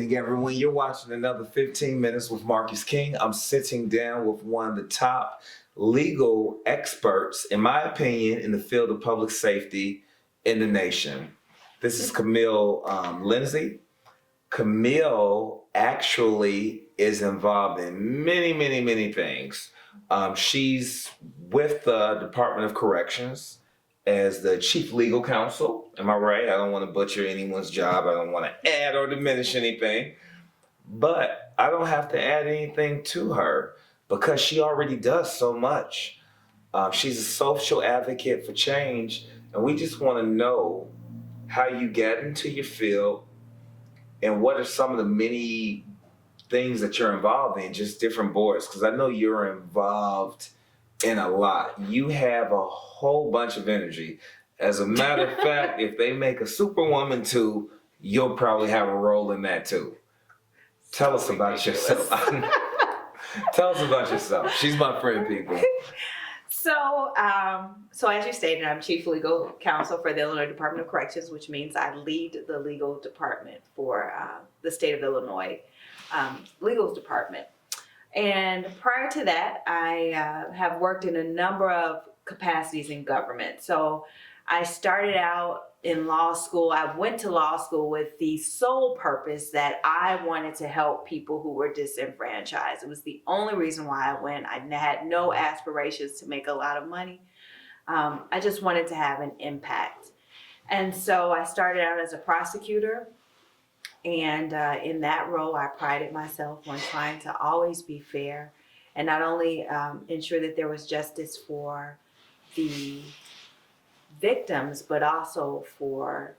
evening, everyone. You're watching another 15 Minutes with Marcus King. I'm sitting down with one of the top legal experts, in my opinion, in the field of public safety in the nation. This is Camile Lindsay. Camile actually is involved in many things. She's with the Department of Corrections as the chief legal counsel. Am I right? I don't want to butcher anyone's job. I don't want to add or diminish anything. But I don't have to add anything to her because she already does so much. She's a social advocate for change, and we just want to know how you get into your field and what are some of the many things that you're involved in, just different boards, because I know you're involved in a lot. You have a whole bunch of energy. As a matter of fact, if they make a Superwoman 2, you'll probably have a role in that too. Tell us about yourself. Tell us about yourself. She's my friend, people. So as you stated, I'm Chief Legal Counsel for the Illinois Department of Corrections, which means I lead the legal department for the state of Illinois Legal Department. And prior to that, I have worked in a number of capacities in government. So I started out in law school. I went to law school with the sole purpose that I wanted to help people who were disenfranchised. It was the only reason why I went. I had no aspirations to make a lot of money. I just wanted to have an impact. And so I started out as a prosecutor. And in that role, I prided myself on trying to always be fair and not only ensure that there was justice for the victims, but also for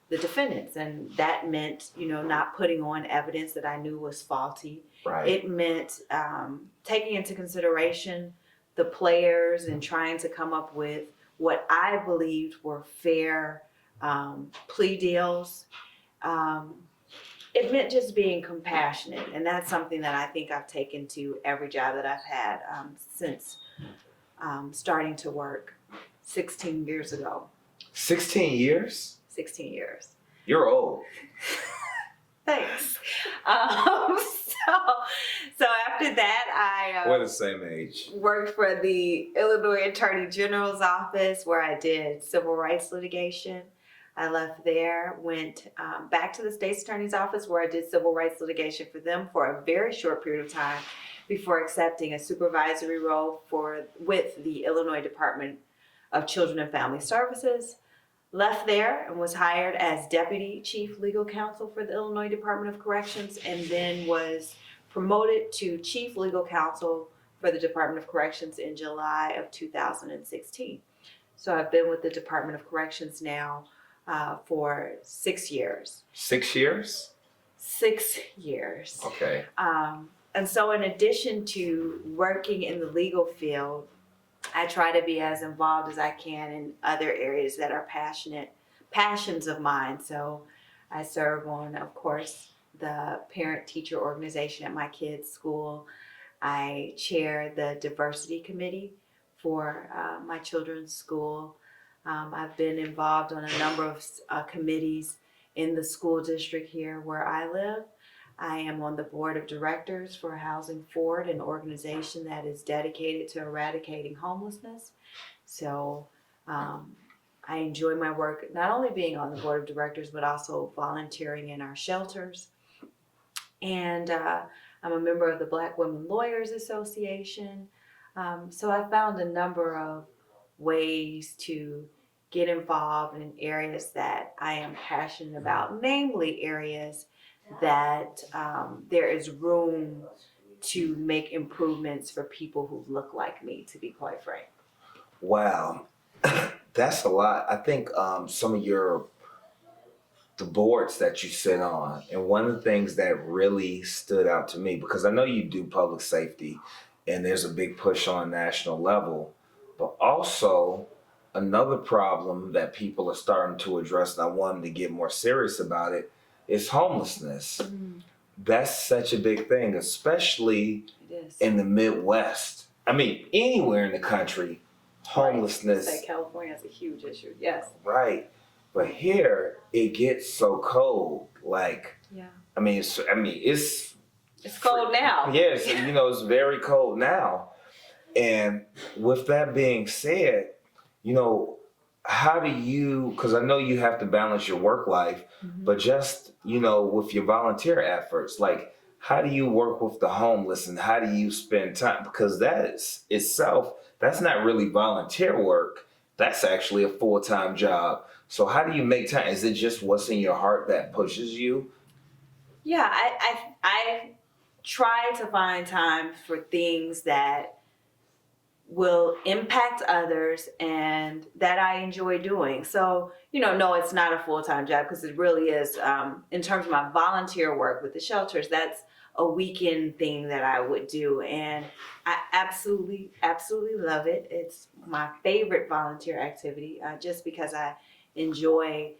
the defendants. And that meant, not putting on evidence that I knew was faulty. Right. It meant taking into consideration the players and trying to come up with what I believed were fair plea deals. It meant just being compassionate, and that's something that I think I've taken to every job that I've had since starting to work 16 years ago. 16 years? 16 years. You're old. Thanks. So after that, I We're the same age. worked for the Illinois Attorney General's office, where I did civil rights litigation. I left there, went back to the state's attorney's office where I did civil rights litigation for them for a very short period of time before accepting a supervisory role with the Illinois Department of Children and Family Services. Left there and was hired as Deputy Chief Legal Counsel for the Illinois Department of Corrections, and then was promoted to Chief Legal Counsel for the Department of Corrections in July of 2016. So I've been with the Department of Corrections now for 6 years. 6 years? 6 years. Okay. And so in addition to working in the legal field, I try to be as involved as I can in other areas that are passions of mine. So I serve on, of course, the parent-teacher organization at my kids' school. I chair the diversity committee for my children's school. I've been involved on a number of committees in the school district here where I live. I am on the board of directors for Housing Forward, an organization that is dedicated to eradicating homelessness. So I enjoy my work, not only being on the board of directors, but also volunteering in our shelters. And I'm a member of the Black Women Lawyers Association. So I found a number of ways to get involved in areas that I am passionate about, namely areas that there is room to make improvements for people who look like me, to be quite frank. Wow. That's a lot. I think some of the boards that you sit on, and one of the things that really stood out to me, because I know you do public safety and there's a big push on a national level, but also another problem that people are starting to address, and I want them to get more serious about it, is homelessness. Mm-hmm. That's such a big thing, especially in the Midwest. I mean, anywhere in the country, homelessness. Right. California has a huge issue, yes. Right. But here, it gets so cold. Like, It's cold now. Yes, it's very cold now. And with that being said, you know, how do you, because I know you have to balance your work life, but just, with your volunteer efforts, like, how do you work with the homeless and how do you spend time? Because that is itself, that's not really volunteer work. That's actually a full-time job. So how do you make time? Is it just what's in your heart that pushes you? Yeah, I try to find time for things that will impact others and that I enjoy doing. So, no, it's not a full-time job because it really is, in terms of my volunteer work with the shelters, that's a weekend thing that I would do. And I absolutely, absolutely love it. It's my favorite volunteer activity, just because I enjoy,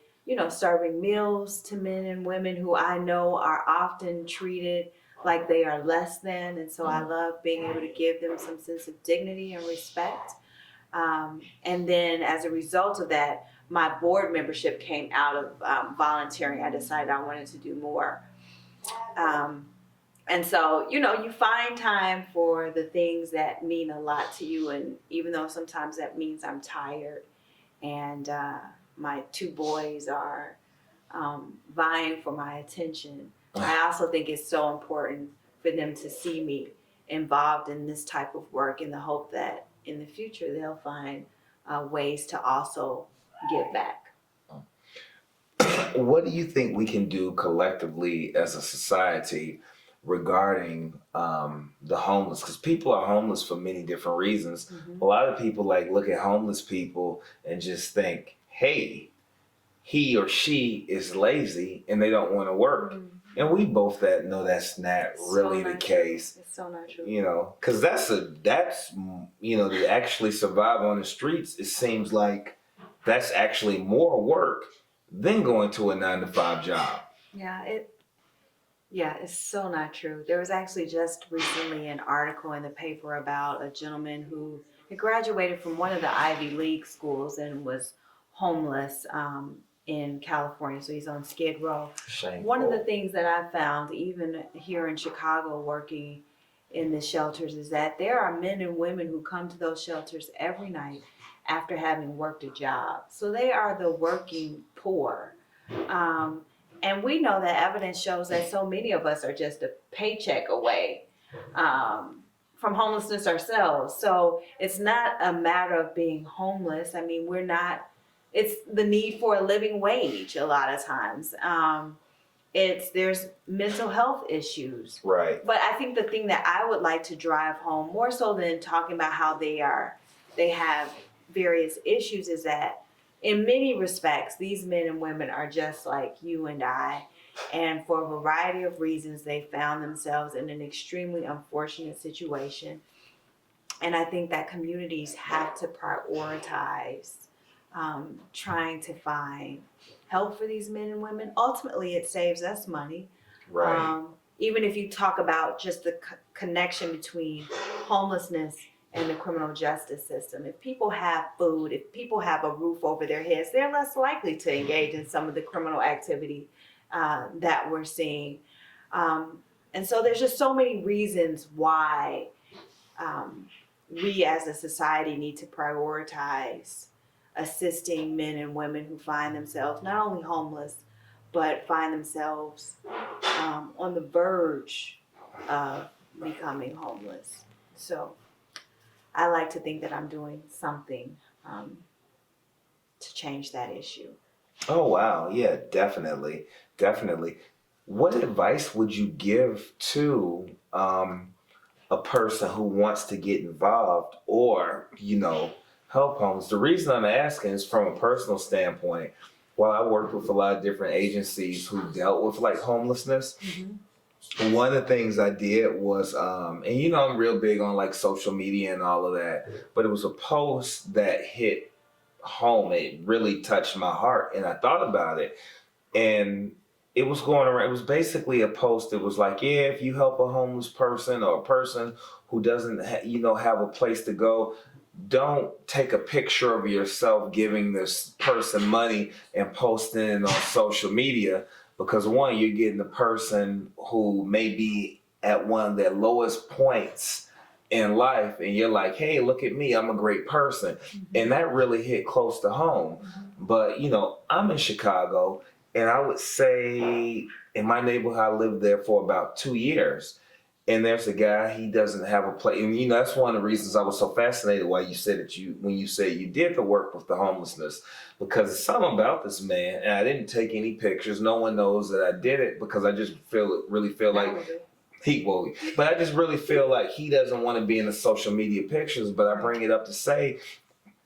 serving meals to men and women who I know are often treated like they are less than, and so I love being able to give them some sense of dignity and respect. And then as a result of that, my board membership came out of volunteering. I decided I wanted to do more. And so, you find time for the things that mean a lot to you, and even though sometimes that means I'm tired and my two boys are vying for my attention, I also think it's so important for them to see me involved in this type of work in the hope that in the future they'll find ways to also give back. What do you think we can do collectively as a society regarding the homeless? Because people are homeless for many different reasons. A lot of people look at homeless people and just think, hey, he or she is lazy and they don't want to work. And we both know that's not really the case. It's so not true. Because that's to actually survive on the streets, it seems like that's actually more work than going to a 9-to-5 job. Yeah, it's so not true. There was actually just recently an article in the paper about a gentleman who had graduated from one of the Ivy League schools and was homeless in California. So he's on Skid Row. Shameful. One of the things that I found, even here in Chicago working in the shelters, is that there are men and women who come to those shelters every night after having worked a job. So they are the working poor. And we know that evidence shows that so many of us are just a paycheck away from homelessness ourselves. So it's not a matter of being homeless. I mean, it's the need for a living wage a lot of times. There's mental health issues. Right. But I think the thing that I would like to drive home, more so than talking about how they have various issues, is that in many respects, these men and women are just like you and I. And for a variety of reasons, they found themselves in an extremely unfortunate situation. And I think that communities have to prioritize trying to find help for these men and women. Ultimately, it saves us money. Right. Even if you talk about just the connection between homelessness and the criminal justice system. If people have food, if people have a roof over their heads, they're less likely to engage in some of the criminal activity that we're seeing. And so there's just so many reasons why we as a society need to prioritize assisting men and women who find themselves not only homeless, but find themselves on the verge of becoming homeless. So I like to think that I'm doing something to change that issue. Oh, wow. Yeah, definitely. Definitely. What advice would you give to a person who wants to get involved or, help homeless? The reason I'm asking is from a personal standpoint. While I worked with a lot of different agencies who dealt with homelessness, one of the things I did was, and I'm real big on social media and all of that, but it was a post that hit home. It really touched my heart, and I thought about it, and it was going around. It was basically a post that was like, yeah, if you help a homeless person or a person who doesn't, have a place to go, don't take a picture of yourself giving this person money and posting it on social media. because one, you're getting the person who may be at one of their lowest points in life, and you're like, hey, look at me, I'm a great person. And that really hit close to home. But I'm in Chicago, and I would say in my neighborhood, I lived there for about 2 years. And there's a guy, he doesn't have a place. And that's one of the reasons I was so fascinated why you said that when you said you did the work with the homelessness, because it's something about this man, and I didn't take any pictures. No one knows that I did it, because I just really feel like but I just really feel like he doesn't want to be in the social media pictures. But I bring it up to say,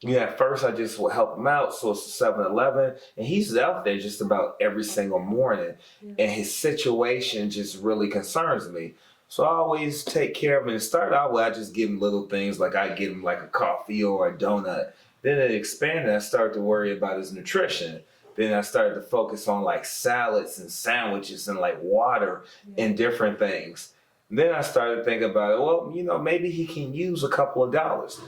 at first I just would help him out. So it's 7-Eleven, and he's out there just about every single morning. And his situation just really concerns me. So I always take care of him. And it started out where I just give him little things, like I give him like a coffee or a donut. Then it expanded. I started to worry about his nutrition. Then I started to focus on like salads and sandwiches and like water and different things. Then I started thinking about it. Well, maybe he can use a couple of dollars.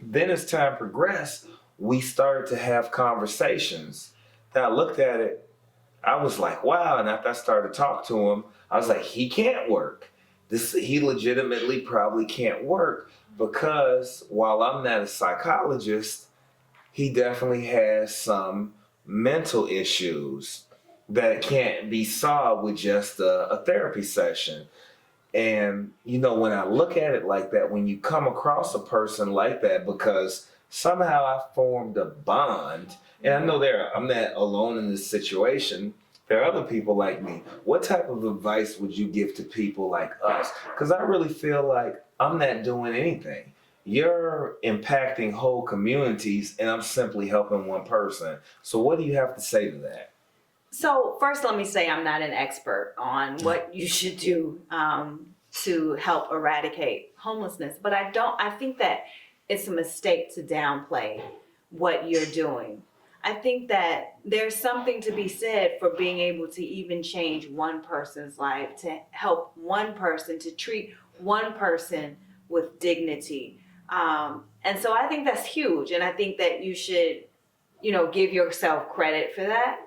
Then as time progressed, we started to have conversations. Then I looked at it. I was like, wow. And after I started to talk to him, I was like, he can't work. He legitimately probably can't work, because while I'm not a psychologist, he definitely has some mental issues that can't be solved with just a therapy session. And, when I look at it like that, when you come across a person like that, because somehow I formed a bond, and I know I'm not alone in this situation. There are other people like me. What type of advice would you give to people like us? Because I really feel like I'm not doing anything. You're impacting whole communities, and I'm simply helping one person. So what do you have to say to that? So first, let me say I'm not an expert on what you should do to help eradicate homelessness, but I think that it's a mistake to downplay what you're doing. I think that there's something to be said for being able to even change one person's life, to help one person, to treat one person with dignity. And so I think that's huge. And I think that you should, give yourself credit for that.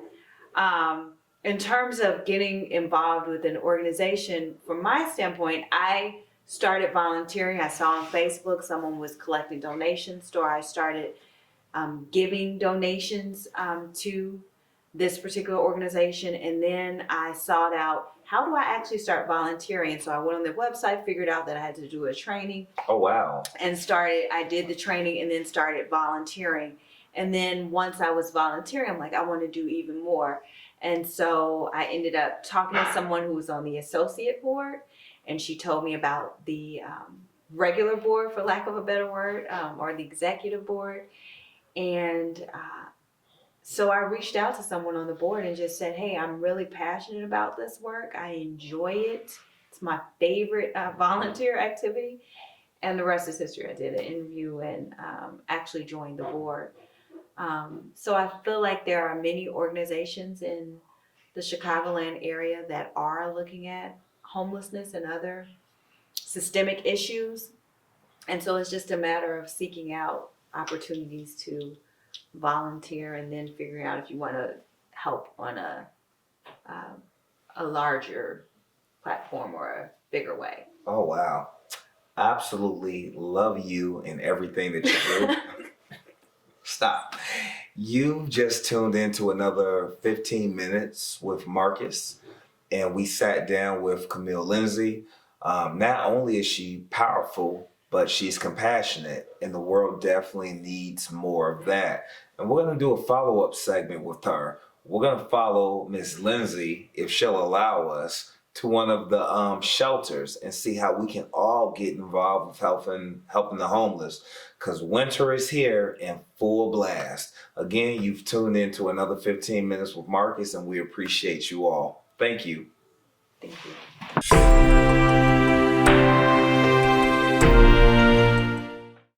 In terms of getting involved with an organization, from my standpoint, I started volunteering. I saw on Facebook someone was collecting donations, so I started giving donations to this particular organization. And then I sought out, how do I actually start volunteering? So I went on their website, figured out that I had to do a training. Oh, wow. And I did the training and then started volunteering. And then once I was volunteering, I'm like, I want to do even more. And so I ended up talking to someone who was on the associate board, and she told me about the regular board, for lack of a better word, or the executive board. And so I reached out to someone on the board and just said, hey, I'm really passionate about this work. I enjoy it. It's my favorite volunteer activity. And the rest is history. I did an interview and actually joined the board. So I feel like there are many organizations in the Chicagoland area that are looking at homelessness and other systemic issues. And so it's just a matter of seeking out opportunities to volunteer and then figuring out if you want to help on a larger platform or a bigger way. Oh, wow. Absolutely love you and everything that you do. Stop. You just tuned into another 15 minutes with Marcus, and we sat down with Camile Lindsay. Not only is she powerful, but she's compassionate, and the world definitely needs more of that. And we're going to do a follow-up segment with her. We're going to follow Miss Lindsay, if she'll allow us, to one of the shelters and see how we can all get involved with helping the homeless, because winter is here in full blast. Again, you've tuned into another 15 minutes with Marcus, and we appreciate you all. Thank you. Thank you.